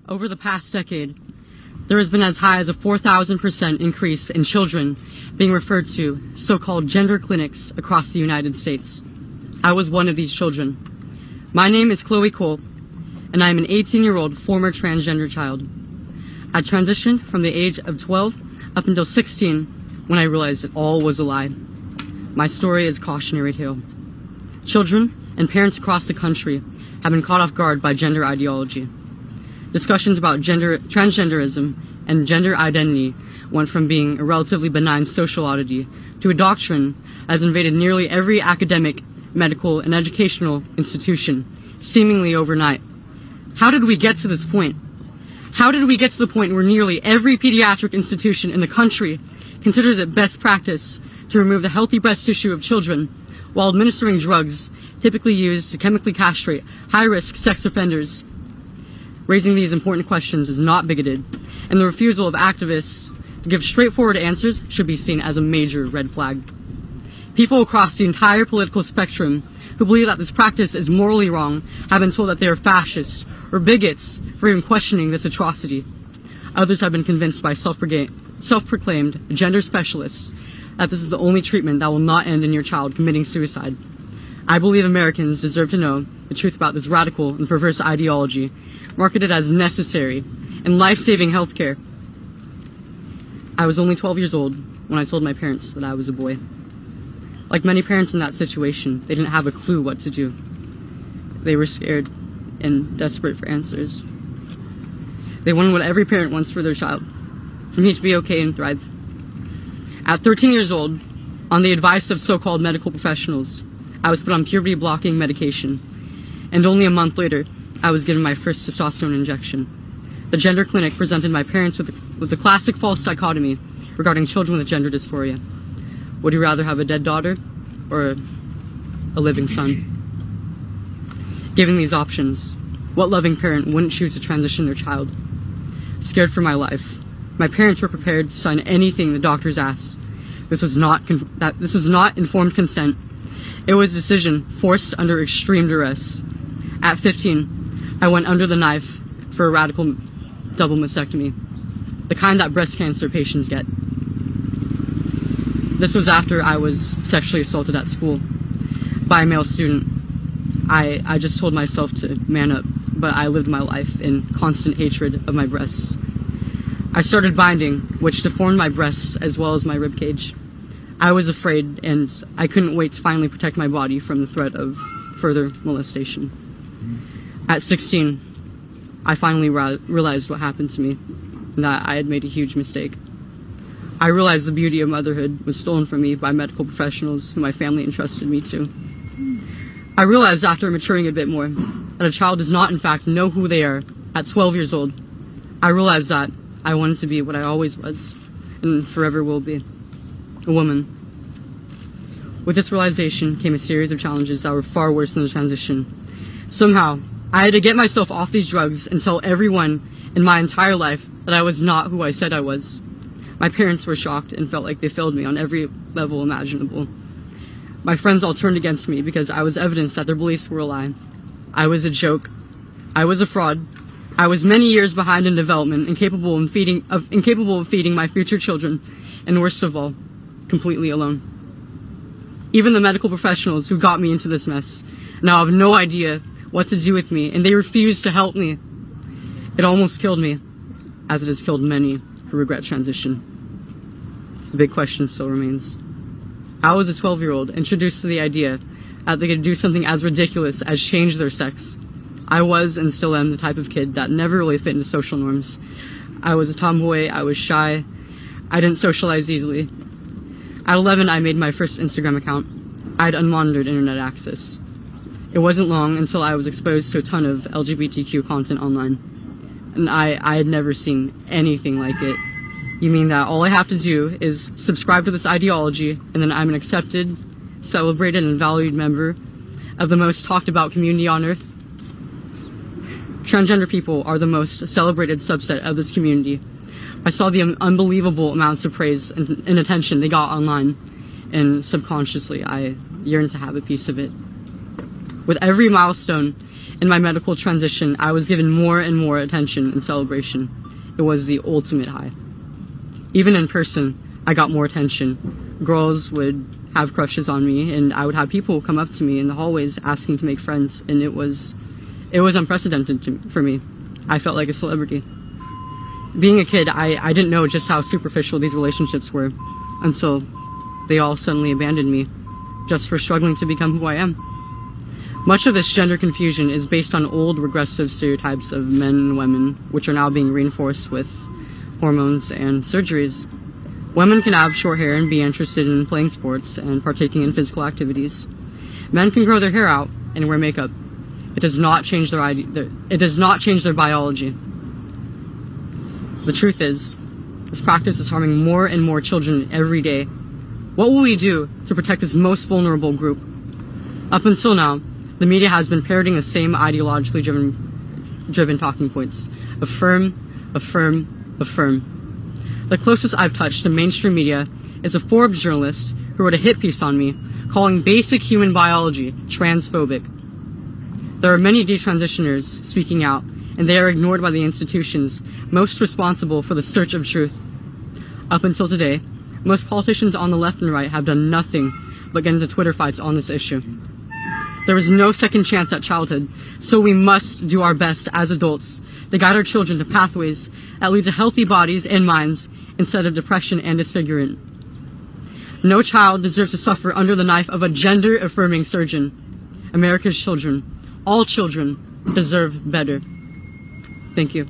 Over the past decade, there has been as high as a 4,000% increase in children being referred to so-called gender clinics across the United States. I was one of these children. My name is Chloe Cole, and I am an 18-year-old former transgender child. I transitioned from the age of 12 up until 16 when I realized it all was a lie. My story is a cautionary tale. Children and parents across the country have been caught off guard by gender ideology. Discussions about transgenderism and gender identity went from being a relatively benign social oddity to a doctrine that has invaded nearly every academic, medical, and educational institution, seemingly overnight. How did we get to this point? How did we get to the point where nearly every pediatric institution in the country considers it best practice to remove the healthy breast tissue of children while administering drugs typically used to chemically castrate high-risk sex offenders? Raising these important questions is not bigoted, and the refusal of activists to give straightforward answers should be seen as a major red flag. People across the entire political spectrum who believe that this practice is morally wrong have been told that they are fascists or bigots for even questioning this atrocity. Others have been convinced by self-proclaimed gender specialists that this is the only treatment that will not end in your child committing suicide. I believe Americans deserve to know the truth about this radical and perverse ideology, marketed as necessary and life-saving healthcare. I was only 12 years old when I told my parents that I was a boy. Like many parents in that situation, they didn't have a clue what to do. They were scared and desperate for answers. They wanted what every parent wants for their child, for me to be okay and thrive. At 13 years old, on the advice of so-called medical professionals, I was put on puberty-blocking medication, and only a month later, I was given my first testosterone injection. The gender clinic presented my parents with the classic false dichotomy regarding children with gender dysphoria. Would you rather have a dead daughter or a living son? Given these options, what loving parent wouldn't choose to transition their child? Scared for my life, my parents were prepared to sign anything the doctors asked. This was not informed consent. It was a decision forced under extreme duress. At 15, I went under the knife for a radical double mastectomy, the kind that breast cancer patients get. This was after I was sexually assaulted at school by a male student. I just told myself to man up, but I lived my life in constant hatred of my breasts. I started binding, which deformed my breasts as well as my ribcage. I was afraid, and I couldn't wait to finally protect my body from the threat of further molestation. At 16, I finally realized what happened to me, and that I had made a huge mistake. I realized the beauty of motherhood was stolen from me by medical professionals who my family entrusted me to. I realized after maturing a bit more that a child does not in fact know who they are at 12 years old. I realized that I wanted to be what I always was, and forever will be, a woman. With this realization came a series of challenges that were far worse than the transition. Somehow, I had to get myself off these drugs and tell everyone in my entire life that I was not who I said I was. My parents were shocked and felt like they failed me on every level imaginable. My friends all turned against me because I was evidence that their beliefs were a lie. I was a joke. I was a fraud. I was many years behind in development, incapable of feeding my future children, and worst of all, completely alone. Even the medical professionals who got me into this mess now have no idea what to do with me, and they refuse to help me. It almost killed me, as it has killed many who regret transition. The big question still remains. I was a 12-year-old introduced to the idea that they could do something as ridiculous as change their sex. I was and still am the type of kid that never really fit into social norms. I was a tomboy, I was shy, I didn't socialize easily. At 11, I made my first Instagram account. I had unmonitored internet access. It wasn't long until I was exposed to a ton of LGBTQ content online. And I had never seen anything like it. You mean that all I have to do is subscribe to this ideology, and then I'm an accepted, celebrated, and valued member of the most talked about community on earth? Transgender people are the most celebrated subset of this community. I saw the unbelievable amounts of praise and attention they got online, and subconsciously I yearned to have a piece of it. With every milestone in my medical transition, I was given more and more attention and celebration. It was the ultimate high. Even in person, I got more attention. Girls would have crushes on me, and I would have people come up to me in the hallways asking to make friends, and it was unprecedented for me. I felt like a celebrity. Being a kid, I didn't know just how superficial these relationships were until they all suddenly abandoned me just for struggling to become who I am. Much of this gender confusion is based on old regressive stereotypes of men and women, which are now being reinforced with hormones and surgeries. Women can have short hair and be interested in playing sports and partaking in physical activities. Men can grow their hair out and wear makeup. It does not change their biology. The truth is, this practice is harming more and more children every day. What will we do to protect this most vulnerable group? Up until now, the media has been parroting the same ideologically driven talking points. Affirm, affirm, affirm. The closest I've touched to mainstream media is a Forbes journalist who wrote a hit piece on me calling basic human biology transphobic. There are many detransitioners speaking out, and they are ignored by the institutions most responsible for the search of truth. Up until today, most politicians on the left and right have done nothing but get into Twitter fights on this issue. There is no second chance at childhood, so we must do our best as adults to guide our children to pathways that lead to healthy bodies and minds instead of depression and disfigurement. No child deserves to suffer under the knife of a gender-affirming surgeon. America's children, all children, deserve better. Thank you.